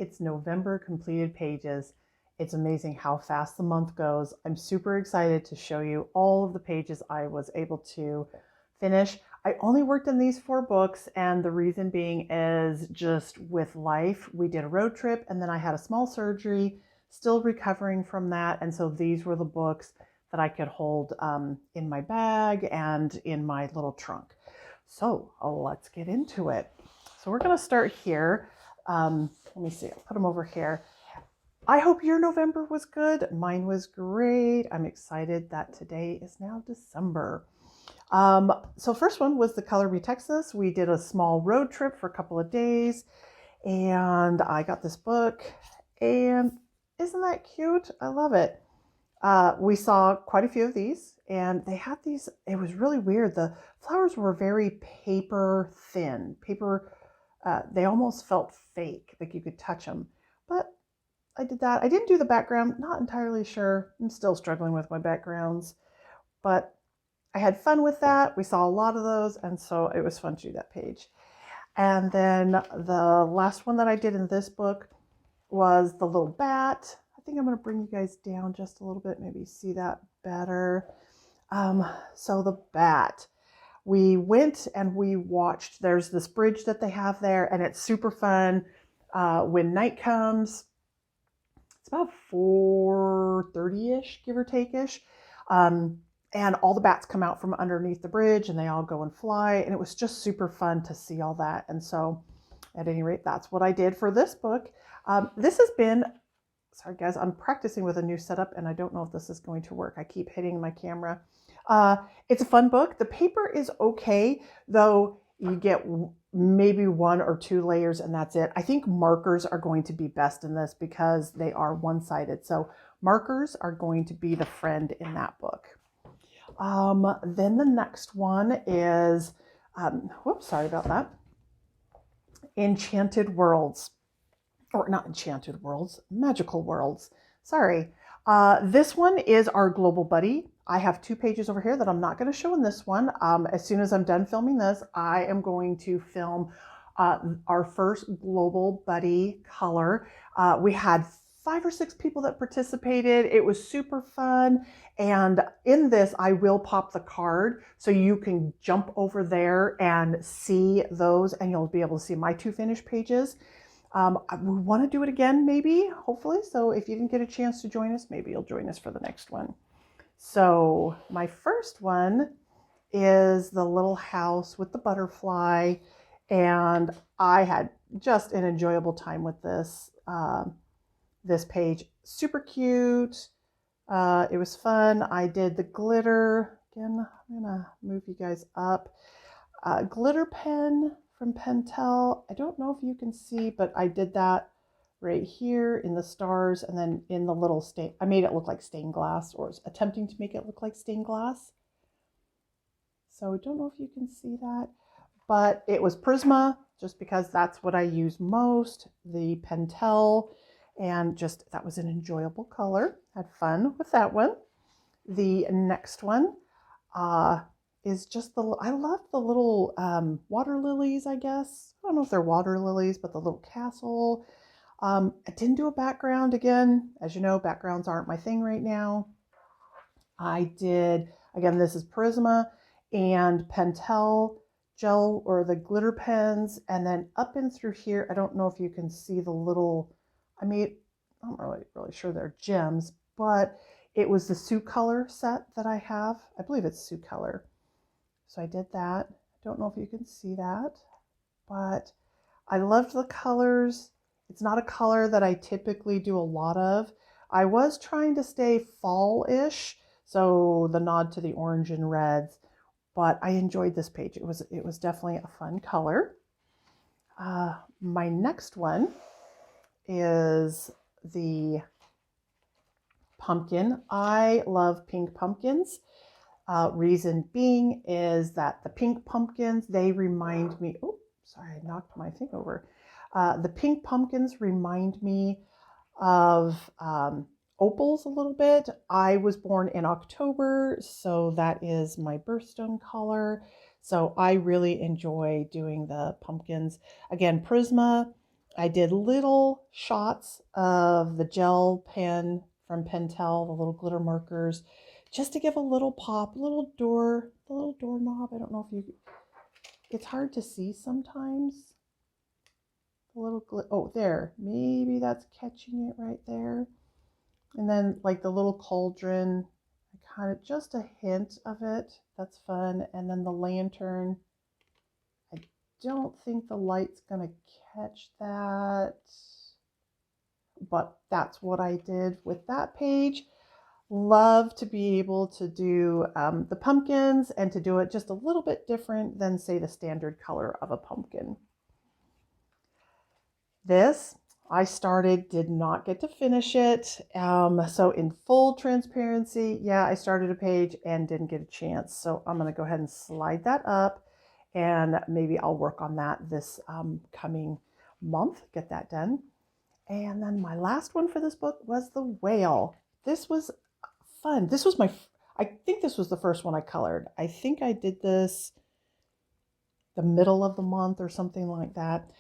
It's November completed pages. It's amazing how fast the month goes. I'm super excited to show you all of the pages I was able to finish. I only worked on these 4 books, and the reason being is just with life. We did a road trip, and then I had a small surgery, still recovering from that. And so these were the books that I could hold in my bag and in my little trunk. So let's get into it. So we're going to start here. Let me see, I'll put them over here. I hope your November was good. Mine was great. I'm excited that today is now December. So first one was the Color Me Texas. We did a small road trip for a couple of days, and I got this book, and isn't that cute? I love it. We saw quite a few of these, and they had these, it was really weird. The flowers were very paper thin, they almost felt fake, like you could touch them. But I did that. I didn't do the background, not entirely sure. I'm still struggling with my backgrounds, but I had fun with that. We saw a lot of those, and so it was fun to do that page. And then the last one that I did in this book was the little bat. I think I'm going to bring you guys down just a little bit, maybe see that better. So the bat. We went and we watched, there's this bridge that they have there, and it's super fun. When night comes, it's about 4:30-ish, give or take-ish. And all the bats come out from underneath the bridge, and they all go and fly. And it was just super fun to see all that. And so at any rate, that's what I did for this book. This has been, sorry guys, I'm practicing with a new setup, and I don't know if this is going to work. I keep hitting my camera. It's a fun book. The paper is okay, though you get maybe 1 or 2 layers and that's it. I think markers are going to be best in this because they are one-sided. So markers are going to be the friend in that book. Then the next one is, whoops, sorry about that. Enchanted Worlds, or not Enchanted Worlds, Magical Worlds. Sorry. This one is our global buddy. I have 2 pages over here that I'm not going to show in this one. As soon as I'm done filming this, I am going to film our first global buddy color. We had 5 or 6 people that participated. It was super fun. And in this, I will pop the card so you can jump over there and see those, and you'll be able to see my 2 finished pages. We want to do it again, maybe, hopefully. So if you didn't get a chance to join us, maybe you'll join us for the next one. So my first one is the little house with the butterfly, and I had just an enjoyable time with this this page. Super cute. It was fun. I did the glitter. Again, I'm gonna move you guys up. Glitter pen from Pentel. I don't know if you can see, but I did that right here in the stars, and then in the little stain. I made it look like stained glass, or was attempting to make it look like stained glass. So I don't know if you can see that, but it was Prisma, just because that's what I use most, the Pentel, and just that was an enjoyable color. Had fun with that one. The next one is just I love the little water lilies, I guess. I don't know if they're water lilies, but the little castle. I didn't do a background again. As you know, backgrounds aren't my thing right now. I did, again, this is Prisma and Pentel gel, or the glitter pens. And then up and through here, I don't know if you can see the little, I'm not really sure they're gems, but it was the Sioux Color set that I have. I believe it's Sioux Color. So I did that. Don't know if you can see that, but I loved the colors. It's not a color that I typically do a lot of. I was trying to stay fall-ish, so the nod to the orange and reds, but I enjoyed this page. It was definitely a fun color. My next one is the pumpkin. I love pink pumpkins. Reason being is that the pink pumpkins, they remind me, oh, sorry, I knocked my thing over. The pink pumpkins remind me of opals a little bit. I was born in October, so that is my birthstone color. So I really enjoy doing the pumpkins. Again, Prisma, I did little shots of the gel pen from Pentel, the little glitter markers, just to give a little pop, the little doorknob. I don't know if you, it's hard to see sometimes. The little, oh, there, maybe that's catching it right there. And then like the little cauldron, kind of just a hint of it. That's fun. And then the lantern, I don't think the light's gonna catch that, but that's what I did with that page. Love to be able to do the pumpkins and to do it just a little bit different than, say, the standard color of a pumpkin. This I started, did not get to finish it. So in full transparency, yeah, I started a page and didn't get a chance. So I'm going to go ahead and slide that up, and maybe I'll work on that this coming month, get that done. And then my last one for this book was the whale. This was fun. This was I think this was the first one I colored. I think I did this the middle of the month or something like that.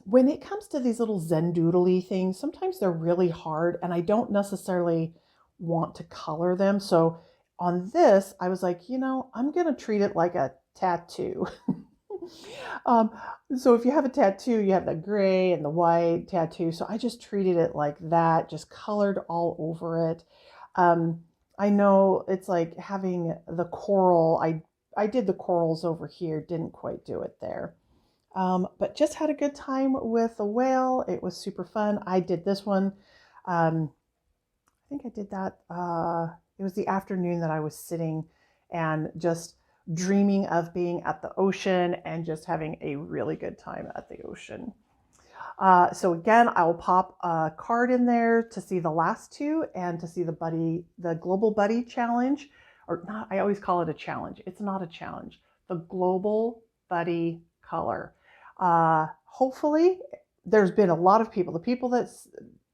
When it comes to these little Zen doodly things, sometimes they're really hard and I don't necessarily want to color them. So on this, I was like, I'm going to treat it like a tattoo. um, so if you have a tattoo, you have the gray and the white tattoo. So I just treated it like that, just colored all over it. I know it's like having the coral. I did the corals over here, didn't quite do it there. But just had a good time with the whale. It was super fun. I did this one. I think I did that. It was the afternoon that I was sitting and just dreaming of being at the ocean and just having a really good time at the ocean. So again, I will pop a card in there to see the last two and to see the Global Buddy Challenge, or not, I always call it a challenge. It's not a challenge. The Global Buddy Color. Hopefully, there's been a lot of people. The people that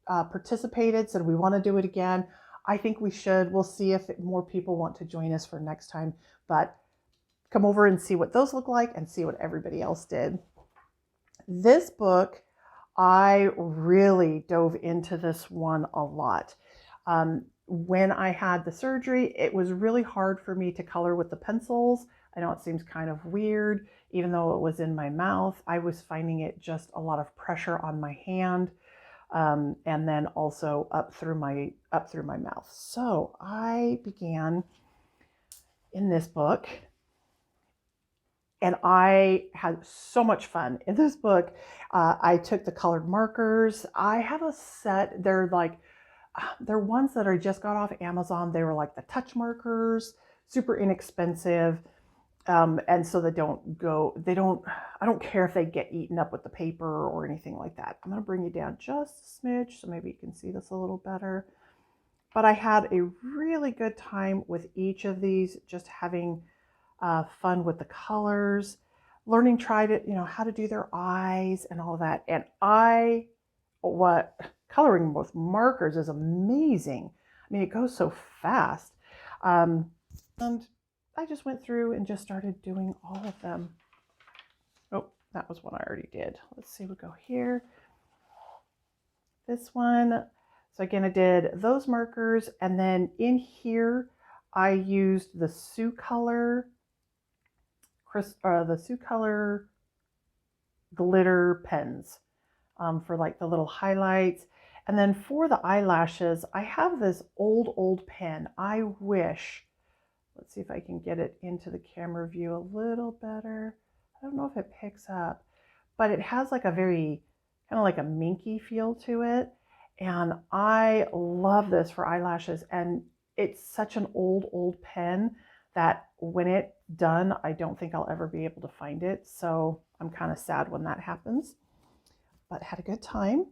participated said we want to do it again. I think we should. We'll see if more people want to join us for next time. But come over and see what those look like and see what everybody else did. This book, I really dove into this one a lot. When I had the surgery, it was really hard for me to color with the pencils. I know it seems kind of weird, even though it was in my mouth. I was finding it just a lot of pressure on my hand, and then also up through my mouth. So I began in this book, and I had so much fun in this book. I took the colored markers. I have a set. They're ones that I just got off Amazon. They were like the touch markers, super inexpensive. And so I don't care if they get eaten up with the paper or anything like that. I'm going to bring you down just a smidge so maybe you can see this a little better. But I had a really good time with each of these, just having fun with the colors, learning, how to do their eyes and all of that. And coloring with markers is amazing. I mean, it goes so fast. And I just went through and just started doing all of them. Oh, that was one I already did. Let's see, we'll go here. This one. So again, I did those markers, and then in here, I used the Sioux Color glitter pens for like the little highlights. And then for the eyelashes, I have this old pen. I wish, let's see if I can get it into the camera view a little better. I don't know if it picks up, but it has like a very kind of like a minky feel to it. And I love this for eyelashes. And it's such an old pen that when it's done, I don't think I'll ever be able to find it. So I'm kind of sad when that happens, but had a good time.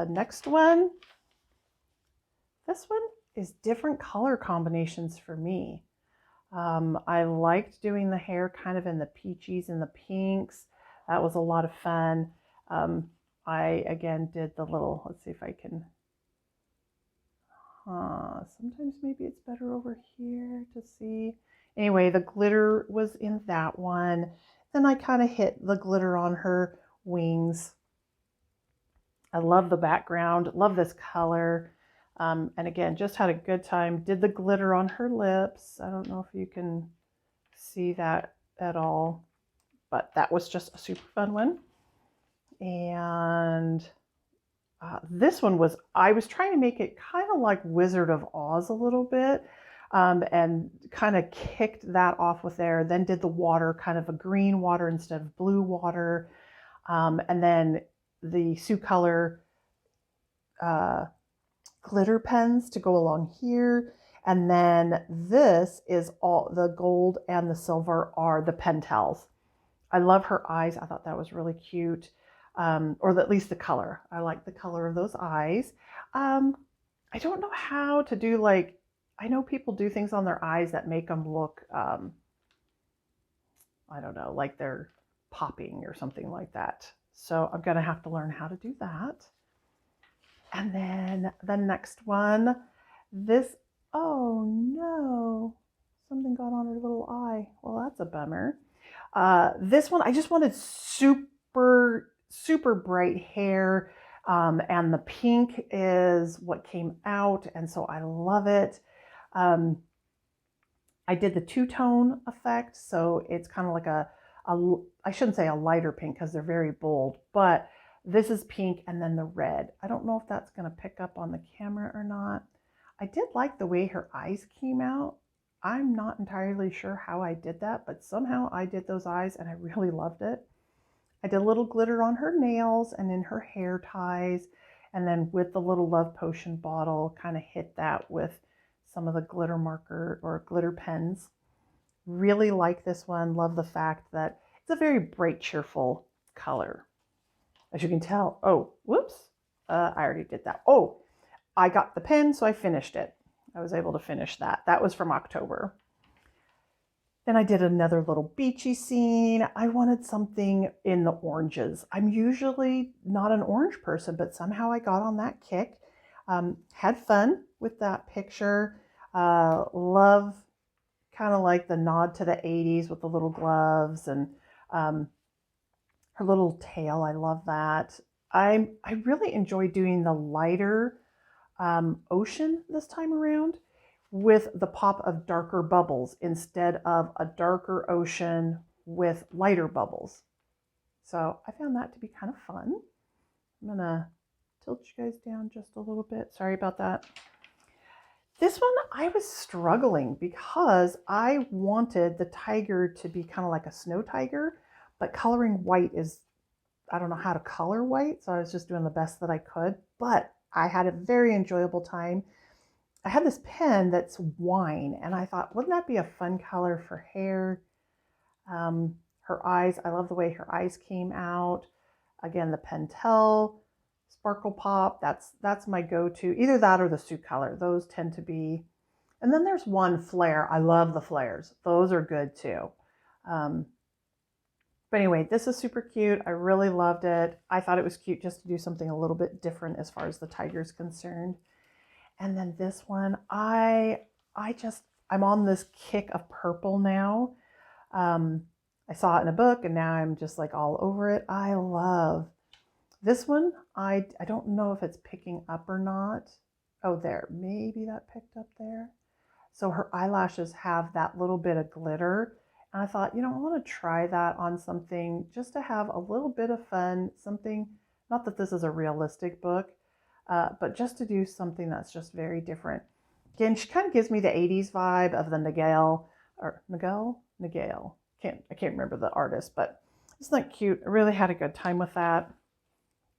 Next one. This one is different color combinations for me. I liked doing the hair kind of in the peaches and the pinks. That was a lot of fun. I again did the little, let's see if I can, sometimes maybe it's better over here to see. Anyway, the glitter was in that one. Then I kind of hit the glitter on her wings. I love the background, love this color. And again, just had a good time. Did the glitter on her lips. I don't know if you can see that at all, but that was just a super fun one. And this one was, I was trying to make it kind of like Wizard of Oz a little bit, and kind of kicked that off with there. Then did the water, kind of a green water instead of blue water. And then the Sioux Color glitter pens to go along here. And then this is all the gold and the silver are the Pentels. I love her eyes. I thought that was really cute. Or at least the color. I like the color of those eyes. I don't know how to do, like, I know people do things on their eyes that make them look, I don't know, like they're popping or something like that. So I'm going to have to learn how to do that. And then the next one, this, oh no, something got on her little eye. Well, that's a bummer. This one, I just wanted super bright hair, and the pink is what came out, and so I love it. I did the two-tone effect, so it's kind of like I shouldn't say a lighter pink because they're very bold, but this is pink and then the red. I don't know if that's going to pick up on the camera or not. I did like the way her eyes came out. I'm not entirely sure how I did that, but somehow I did those eyes and I really loved it. I did a little glitter on her nails and in her hair ties, and then with the little Love Potion bottle, kind of hit that with some of the glitter marker or glitter pens. Really like this one. Love the fact that it's a very bright, cheerful color. As you can tell, oh, whoops, I already did that. Oh, I got the pen, so I finished it. I was able to finish that. That was from October. Then I did another little beachy scene. I wanted something in the oranges. I'm usually not an orange person, but somehow I got on that kick. Had fun with that picture. Love kind of like the nod to the 80s with the little gloves and her little tail. I love that. I really enjoy doing the lighter ocean this time around with the pop of darker bubbles instead of a darker ocean with lighter bubbles. So I found that to be kind of fun. I'm gonna tilt you guys down just a little bit. Sorry about that. This one I was struggling because I wanted the tiger to be kind of like a snow tiger, but coloring white is, I don't know how to color white, so I was just doing the best that I could, but I had a very enjoyable time. I had this pen that's wine, and I thought, wouldn't that be a fun color for hair? Her eyes, I love the way her eyes came out. Again, the Pentel Sparkle Pop, that's my go-to. Either that or the Sioux Color. Those tend to be. And then there's one flare. I love the flares. Those are good too. But anyway, this is super cute. I really loved it. I thought it was cute just to do something a little bit different as far as the tiger is concerned. And then this one, I'm on this kick of purple now. I saw it in a book and now I'm just like all over it. I love this one. I don't know if it's picking up or not. Oh, there, maybe that picked up there. So her eyelashes have that little bit of glitter. And I thought, I want to try that on something just to have a little bit of fun, something, not that this is a realistic book, but just to do something that's just very different. Again, she kind of gives me the 80s vibe of the Nigel. I can't remember the artist, but isn't that cute? I really had a good time with that.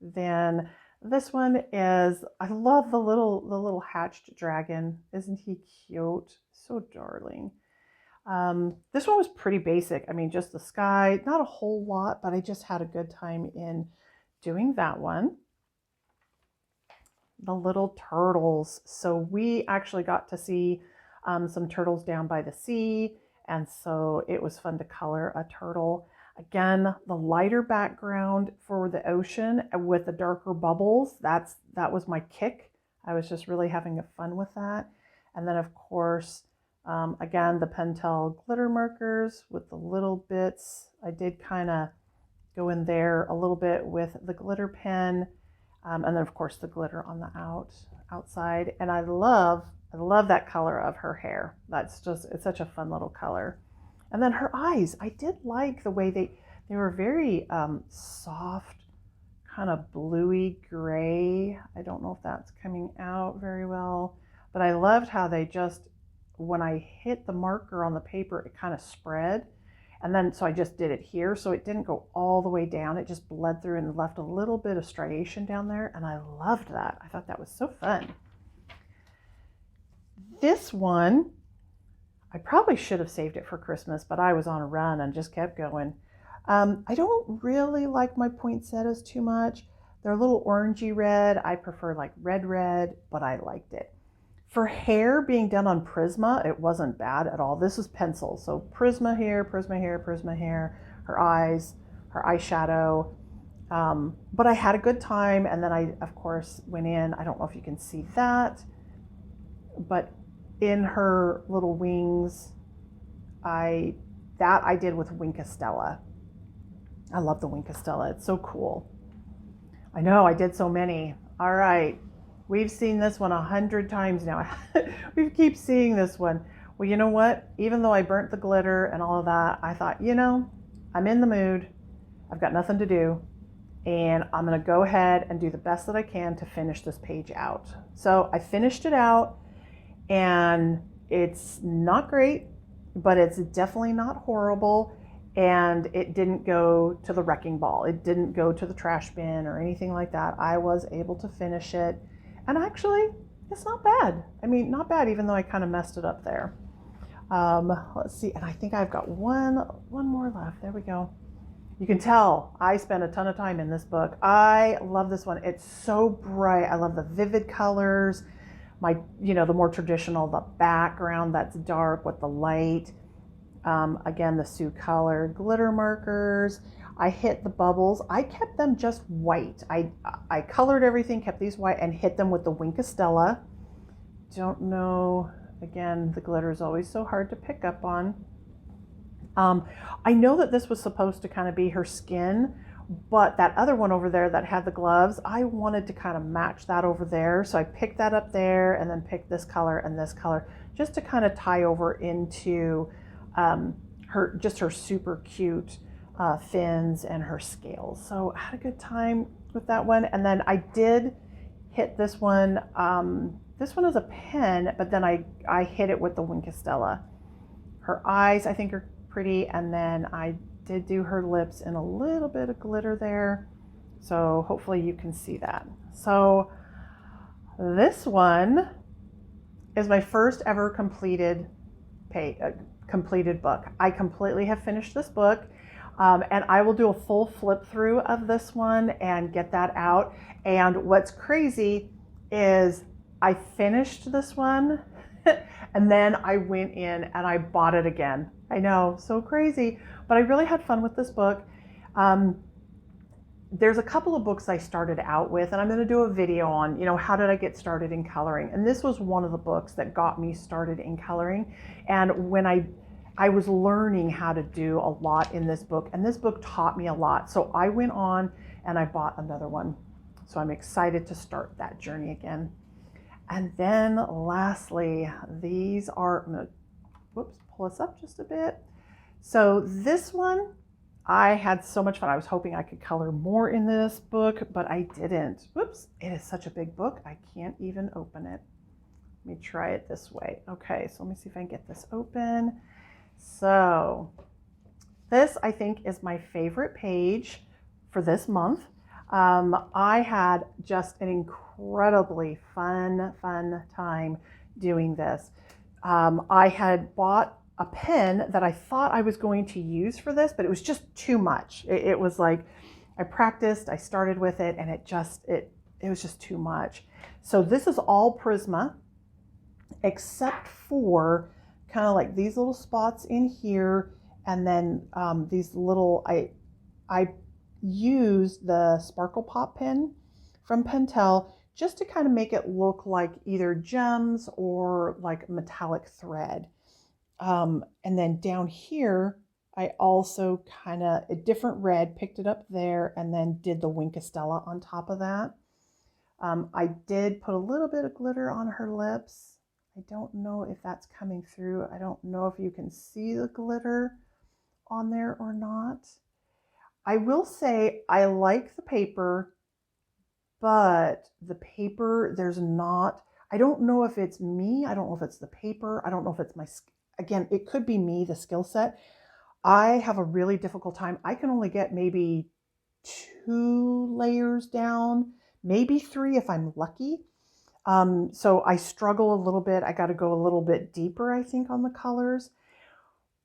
Then this one is, I love the little hatched dragon. Isn't he cute? So darling. This one was pretty basic. I mean, just the sky, not a whole lot, but I just had a good time in doing that one. The little turtles. So we actually got to see some turtles down by the sea, and so it was fun to color a turtle. Again, the lighter background for the ocean with the darker bubbles, that was my kick. I was just really having fun with that. And then of course, again, the Pentel glitter markers with the little bits I did kind of go in there a little bit with the glitter pen, and then of course the glitter on the outside. And I love that color of her hair. It's such a fun little color. And then her eyes, I did like the way they were very soft, kind of bluey gray. I don't know if that's coming out very well, but I loved how they just, when I hit the marker on the paper, it kind of spread. And then, so I just did it here. So it didn't go all the way down. It just bled through and left a little bit of striation down there. And I loved that. I thought that was so fun. This one, I probably should have saved it for Christmas, but I was on a run and just kept going. I don't really like my poinsettias too much. They're a little orangey red. I prefer like red, but I liked it. For hair being done on Prisma, it wasn't bad at all. This is pencil. So Prisma here, Prisma here, Prisma here, her eyes, her eyeshadow. But I had a good time. And then I, of course, went in. I don't know if you can see that, but in her little wings, I did with Winkastella. I love the Winkastella. It's so cool. I know, I did so many. All right. We've seen this one 100 times now. We keep seeing this one. Well, you know what? Even though I burnt the glitter and all of that, I thought, I'm in the mood. I've got nothing to do. And I'm going to go ahead and do the best that I can to finish this page out. So I finished it out, and it's not great, but it's definitely not horrible. And it didn't go to the wrecking ball. It didn't go to the trash bin or anything like that. I was able to finish it. And actually, it's not bad. I mean, not bad, even though I kind of messed it up there. Let's see. And I think I've got one more left. There we go. You can tell I spent a ton of time in this book. I love this one. It's so bright. I love the vivid colors. The more traditional, the background that's dark with the light. Again, the Sioux color glitter markers. I hit the bubbles. I kept them just white. I colored everything, kept these white, and hit them with the Winkastella. Don't know. Again, the glitter is always so hard to pick up on. I know that this was supposed to kind of be her skin, but that other one over there that had the gloves, I wanted to kind of match that over there. So I picked that up there and then picked this color and this color just to kind of tie over into her super cute fins and her scales. So I had a good time with that one. And then I did hit this one. This one is a pen, but then I hit it with the Winkastella. Her eyes, I think, are pretty. And then I did do her lips in a little bit of glitter there. So hopefully you can see that. So this one is my first ever completed book. I completely have finished this book, and I will do a full flip through of this one and get that out. And what's crazy is I finished this one and then I went in and I bought it again. I know, so crazy, but I really had fun with this book. There's a couple of books I started out with, and I'm going to do a video on, how did I get started in coloring? And this was one of the books that got me started in coloring. And when I was learning how to do a lot in this book, and this book taught me a lot. So I went on and I bought another one. So I'm excited to start that journey again. And then lastly, these are, I'm going to, pull this up just a bit. So this one, I had so much fun. I was hoping I could color more in this book, but I didn't. Whoops, it is such a big book. I can't even open it. Let me try it this way. Okay, so let me see if I can get this open. So this, I think, is my favorite page for this month. I had just an incredibly fun time doing this. I had bought a pen that I thought I was going to use for this, but it was just too much. It was like, I practiced, I started with it, and it was just too much. So this is all Prisma, except for kind of like these little spots in here, and then these little, I used the Sparkle Pop pen from Pentel just to kind of make it look like either gems or like metallic thread. And then down here, I also kind of a different red, picked it up there, and then did the Wink Estella on top of that. I did put a little bit of glitter on her lips. I don't know if that's coming through. I don't know if you can see the glitter on there or not. I will say I like the paper, but the paper, there's not, I don't know if it's me. I don't know if it's the paper. I don't know if it's my, again, it could be me, the skill set. I have a really difficult time. I can only get maybe 2 layers down, maybe 3 if I'm lucky. So I struggle a little bit. I got to go a little bit deeper, I think, on the colors.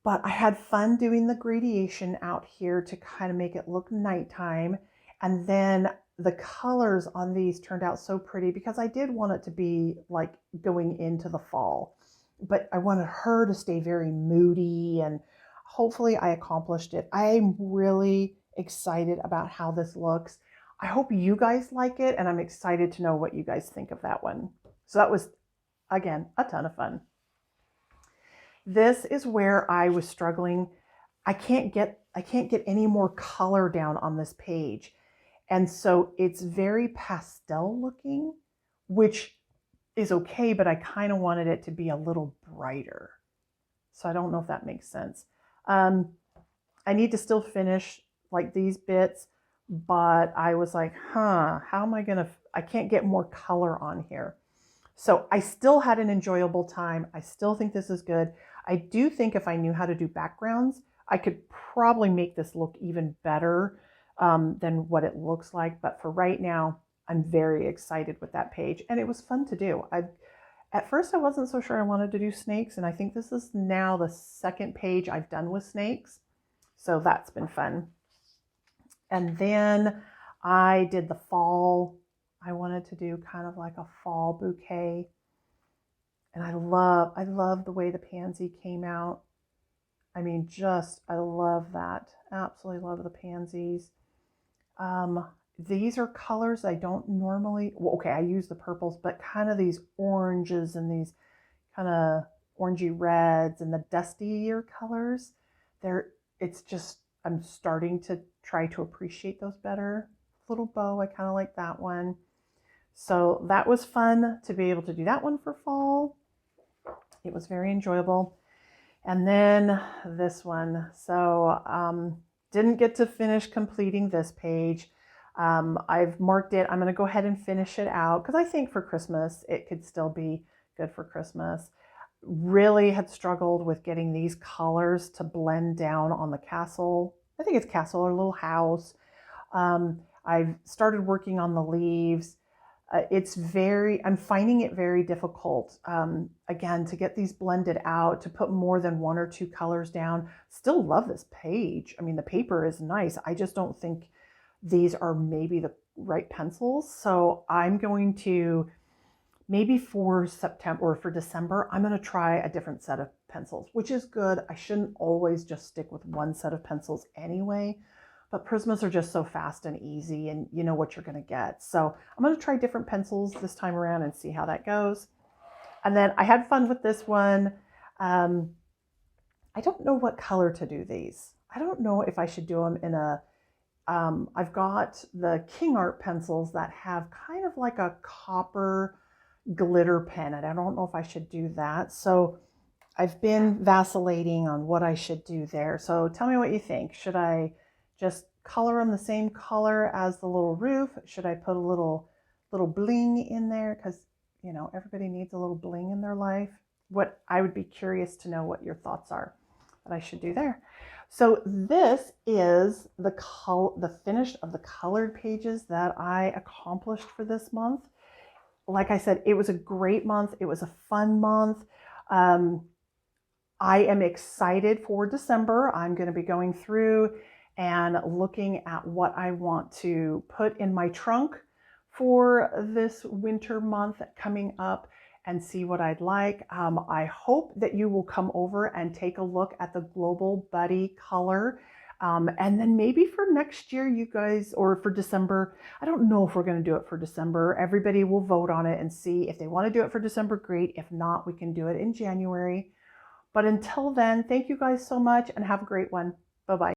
But I had fun doing the gradation out here to kind of make it look nighttime. And then the colors on these turned out so pretty because I did want it to be like going into the fall. But I wanted her to stay very moody, and hopefully I accomplished it. I'm really excited about how this looks. I hope you guys like it, and I'm excited to know what you guys think of that one. So that was, again, a ton of fun. This is where I was struggling. I can't get any more color down on this page. And so it's very pastel looking, which is okay, but I kind of wanted it to be a little brighter. So I don't know if that makes sense. I need to still finish like these bits, but I was like, how am I gonna, I can't get more color on here. So I still had an enjoyable time. I still think this is good. I do think if I knew how to do backgrounds, I could probably make this look even better than what it looks like. But for right now, I'm very excited with that page, and it was fun to do. At first, I wasn't so sure I wanted to do snakes, and I think this is now the second page I've done with snakes. So that's been fun. And then I did the fall. I wanted to do kind of like a fall bouquet. And I love the way the pansy came out. I mean, I love that. Absolutely love the pansies. These are colors I don't normally, well, okay, I use the purples, but kind of these oranges and these kind of orangey reds and the dustier colors. It's just, I'm starting to try to appreciate those better. Little bow, I kind of like that one. So that was fun to be able to do that one for fall. It was very enjoyable. And then this one. So didn't get to finish completing this page. I've marked it. I'm going to go ahead and finish it out because I think for Christmas it could still be good for Christmas. Really had struggled with getting these colors to blend down on the castle. I think it's castle or little house. I've started working on the leaves. I'm finding it very difficult, again, to get these blended out, to put more than 1 or 2 colors down. Still love this page. I mean, the paper is nice. I just don't think these are maybe the right pencils. So I'm going to, maybe for September or for December, I'm going to try a different set of pencils, which is good. I shouldn't always just stick with one set of pencils anyway. But Prismas are just so fast and easy, and you know what you're going to get. So I'm going to try different pencils this time around and see how that goes. And then I had fun with this one. I don't know what color to do these. I don't know if I should do them in a, I've got the King Art pencils that have kind of like a copper glitter pen, and I don't know if I should do that. So I've been vacillating on what I should do there. So tell me what you think. Should I just color them the same color as the little roof? Should I put a little bling in there? Because, you know, everybody needs a little bling in their life. What I would be curious to know what your thoughts are that I should do there. So this is the finish of the colored pages that I accomplished for this month. Like I said, it was a great month. It was a fun month. I am excited for December. I'm going to be going through and looking at what I want to put in my trunk for this winter month coming up and see what I'd like. I hope that you will come over and take a look at the Global Buddy color. And then maybe for next year, you guys, or for December, I don't know if we're going to do it for December. Everybody will vote on it and see if they want to do it for December, great. If not, we can do it in January. But until then, thank you guys so much and have a great one. Bye-bye.